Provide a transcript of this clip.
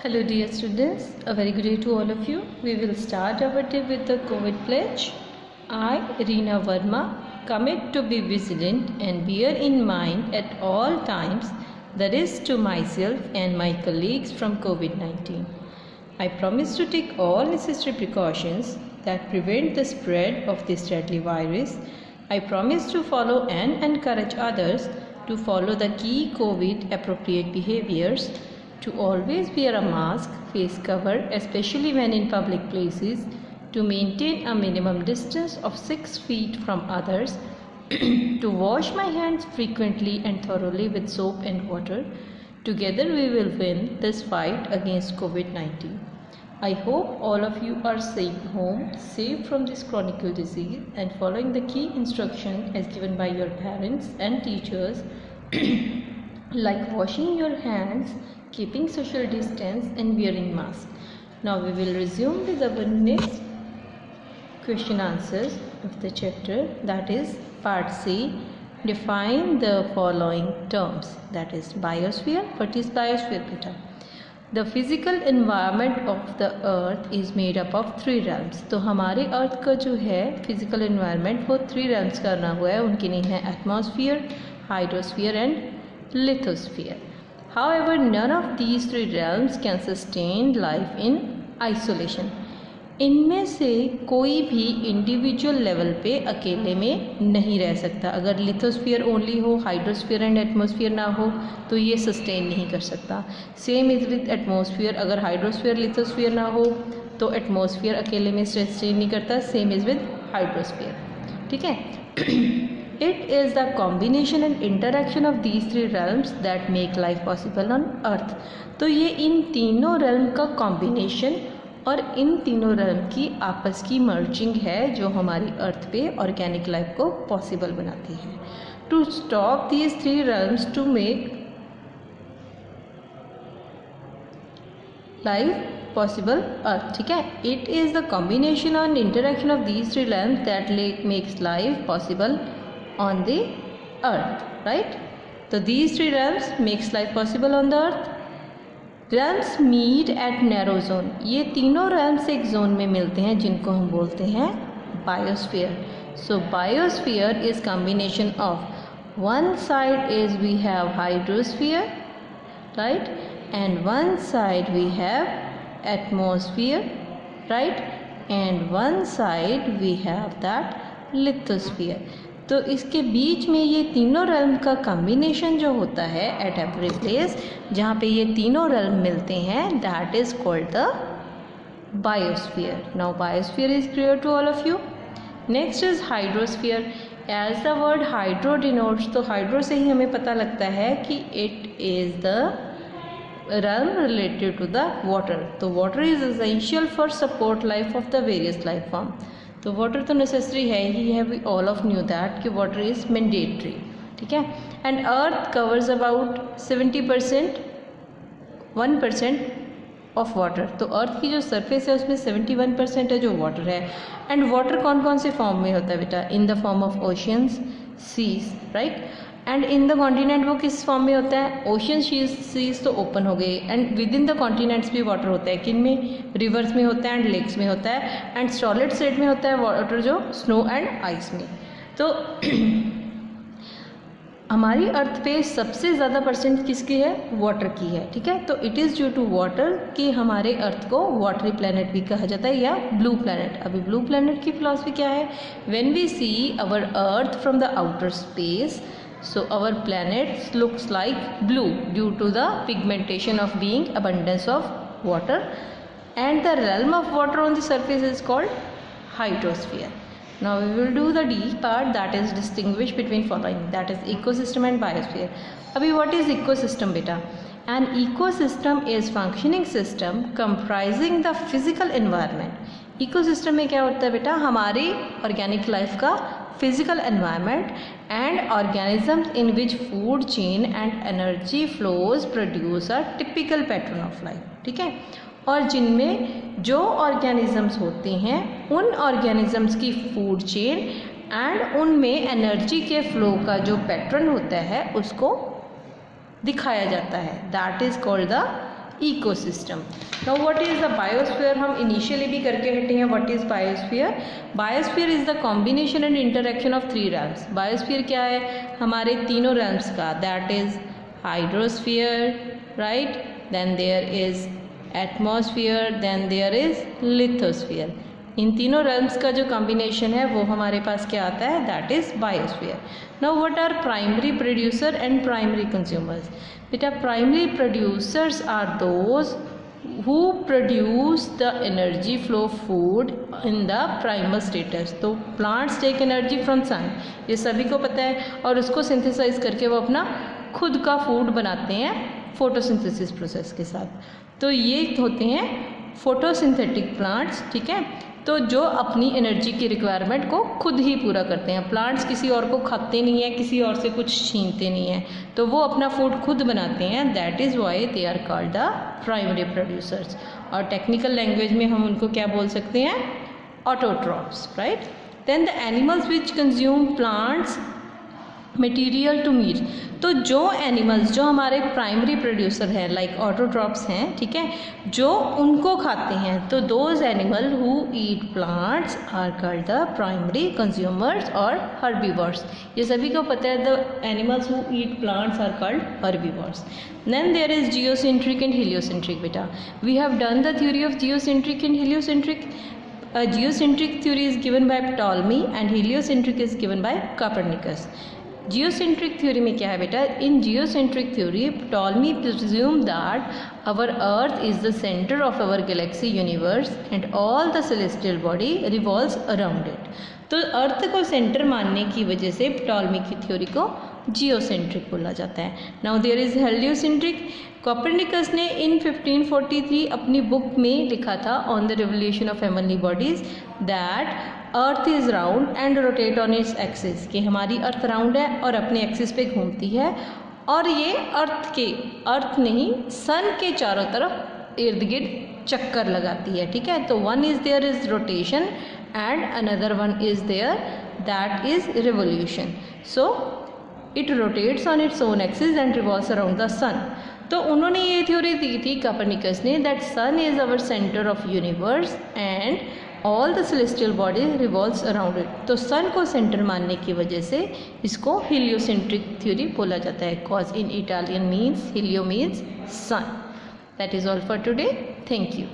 Hello dear students, a very good day to all of you. We will start our day with the COVID pledge. I, Reena Verma, commit to be vigilant and bear in mind at all times the risk to myself and my colleagues from COVID-19. I promise to take all necessary precautions that prevent the spread of this deadly virus. I promise to follow and encourage others to follow the key COVID appropriate behaviors, to always wear a mask, face cover, especially when in public places, to maintain a minimum distance of 6 feet from others, to wash my hands frequently and thoroughly with soap and water. Together we will win this fight against COVID-19. I hope all of you are safe home, safe from this chronic disease, and following the key instruction as given by your parents and teachers like washing your hands, keeping social distance and wearing mask. Now we will resume with our next question answers of the chapter, that is part C. Define the following terms, that is biosphere. What is biosphere beta? The physical environment of the earth is made up of 3 realms. तो हमारे अर्थ का जो है physical environment वो 3 realms का बना हुआ है. उनके नहीं है atmosphere, hydrosphere and lithosphere. However, none of these 3 realms can sustain life in isolation. इनमें से कोई भी इंडिविजुअल लेवल पे अकेले में नहीं रह सकता. अगर लिथोस्फीयर ओनली हो, हाइड्रोस्फीयर एंड एटमॉस्फेयर ना हो तो ये सस्टेन नहीं कर सकता. Same is with atmosphere. अगर हाइड्रोस्फीयर लिथोस्फीयर ना हो तो एटमॉस्फेयर अकेले में सस्टेन नहीं करता. Same is with hydrosphere. ठीक है. It is the combination and interaction of these 3 realms that make life possible on earth. तो ये इन तीनों realm का combination और इन तीनों realm की आपस की merging है जो हमारी अर्थ पे organic life को possible बनाती है. To stop these 3 realms to make life possible earth. ठीक है. It is the combination and interaction of these 3 realms that makes life possible on the earth, right? So these 3 realms makes life possible on the earth. Realms meet at narrow zone. ये तीनों realms एक zone में मिलते हैं जिनको हम बोलते हैं biosphere. So biosphere is combination of one side is we have hydrosphere, right? And one side we have atmosphere, right? And one side we have that lithosphere. तो इसके बीच में ये तीनों realm का कम्बिनेशन जो होता है एट एवरी प्लेस जहाँ पे ये तीनों realm मिलते हैं, that is called the biosphere. Now biosphere is clear to all of you. Next is hydrosphere. As the word hydro denotes, तो हाइड्रो से ही हमें पता लगता है कि it is the realm related to the water. तो water is essential for support life of the various life form. तो वाटर तो नेसेसरी है ही है. We all of knew that कि वाटर इज़ मैंडेटरी. ठीक है. And earth covers about 70%, 1% of water. तो अर्थ की जो सरफेस है उसमें 71% है जो वाटर है. एंड वाटर कौन कौन से फॉर्म में होता है बेटा? In the form of oceans, seas, right. And in the continent वो किस फॉर्म में होता है? ओशियन सीज तो ओपन हो गए. And with in the continents भी वाटर होता है. किन में? रिवर्स में होता है एंड लेक्स में होता है. एंड सॉलिड स्टेट में होता है वाटर जो स्नो एंड आइस में. तो हमारी अर्थ पे सबसे ज़्यादा परसेंट किसकी है? वाटर की है. ठीक है. तो it is due to water कि हमारे अर्थ को वाटरी प्लैनेट भी कहा जाता है या ब्लू प्लैनेट. अभी ब्लू प्लैनेट की फिलॉसफी क्या है? When we see our earth from the outer space, so our planet looks like blue due to the pigmentation of being abundance of water, and the realm of water on the surface is called hydrosphere. Now we will do the D part, that is distinguish between following, that is ecosystem and biosphere. Abhi what is ecosystem beta? An ecosystem is functioning system comprising the physical environment. Ecosystem में क्या होता है बेटा? हमारी organic life का physical environment and organisms in which food chain and energy flows produce a typical pattern of life. ठीक है. और जिनमें जो ऑर्गेनिजम्स होते हैं उन ऑर्गेनिजम्स की फूड चेन एंड उनमें एनर्जी के फ्लो का जो पैटर्न होता है उसको दिखाया जाता है. That is called the ecosystem. Now what is the biosphere, हम इनिशियली भी करके हटे हैं। What is biosphere? Biosphere is the combination and interaction of 3 realms। Biosphere क्या है? हमारे तीनों realms का, that is hydrosphere, right, then there is atmosphere, then there is lithosphere. इन तीनों realms का जो कॉम्बिनेशन है वो हमारे पास क्या आता है? That is biosphere. Now what are primary producer and primary consumers? बेटा primary producers are those who produce the energy flow food in the primal status। तो plants take energy from sun, ये सभी को पता है, और उसको सिंथेसाइज करके वो अपना खुद का फूड बनाते हैं फोटोसिंथेसिस प्रोसेस के साथ। तो ये होते हैं फोटोसिंथेटिक प्लांट्स, ठीक है। तो जो अपनी एनर्जी की रिक्वायरमेंट को खुद ही पूरा करते हैं। प्लांट्स किसी और को खाते नहीं हैं, किसी और से कुछ छीनते नहीं हैं, तो वो अपना फूड खुद बनाते हैं। That is why they are called the primary producers. और टेक्निकल लैंग्वेज में हम उनको क्या बोल सकते हैं? Autotrophs, right. Then the animals which consume plants material to meat. तो जो एनिमल्स जो हमारे प्राइमरी प्रोड्यूसर हैं, लाइक ऑटोट्रॉप्स हैं, ठीक है, जो उनको खाते हैं, तो those animal who eat plants are called the primary consumers और हर्बीवर्स। ये सभी को पता है, the animals who eat plants are called herbivores. Then there is geocentric and heliocentric. बेटा we have done the theory of geocentric and heliocentric. Geocentric theory is given by Ptolemy and heliocentric is given by Copernicus। Geocentric theory में क्या है बेटा? In geocentric theory Ptolemy presumed that our earth is the center of our galaxy universe and all the celestial body revolves around it। तो अर्थ को centre मानने की वजह से Ptolemy की थ्योरी को जियोसेंट्रिक बोला जाता है। Now there is heliocentric. Copernicus ने इन 1543 अपनी बुक में लिखा था on the revolution of heavenly bodies that earth is round and rotate on its axis, कि हमारी अर्थ राउंड है और अपने एक्सिस पे घूमती है, और ये अर्थ नहीं सन के चारों तरफ इर्द गिर्द चक्कर लगाती है, ठीक है। तो one is there is rotation and another one is there that is revolution. So it rotates on its own axis and revolves around the sun. तो उन्होंने ये थ्योरी दी थी कॉपरनिकस ने, that sun is our centre of universe and all the celestial body revolves around it. तो sun को centre मानने की वजह से इसको हीलियोसेंट्रिक थ्योरी बोला जाता है, cause in Italian means helio means sun. That is all for today. Thank you.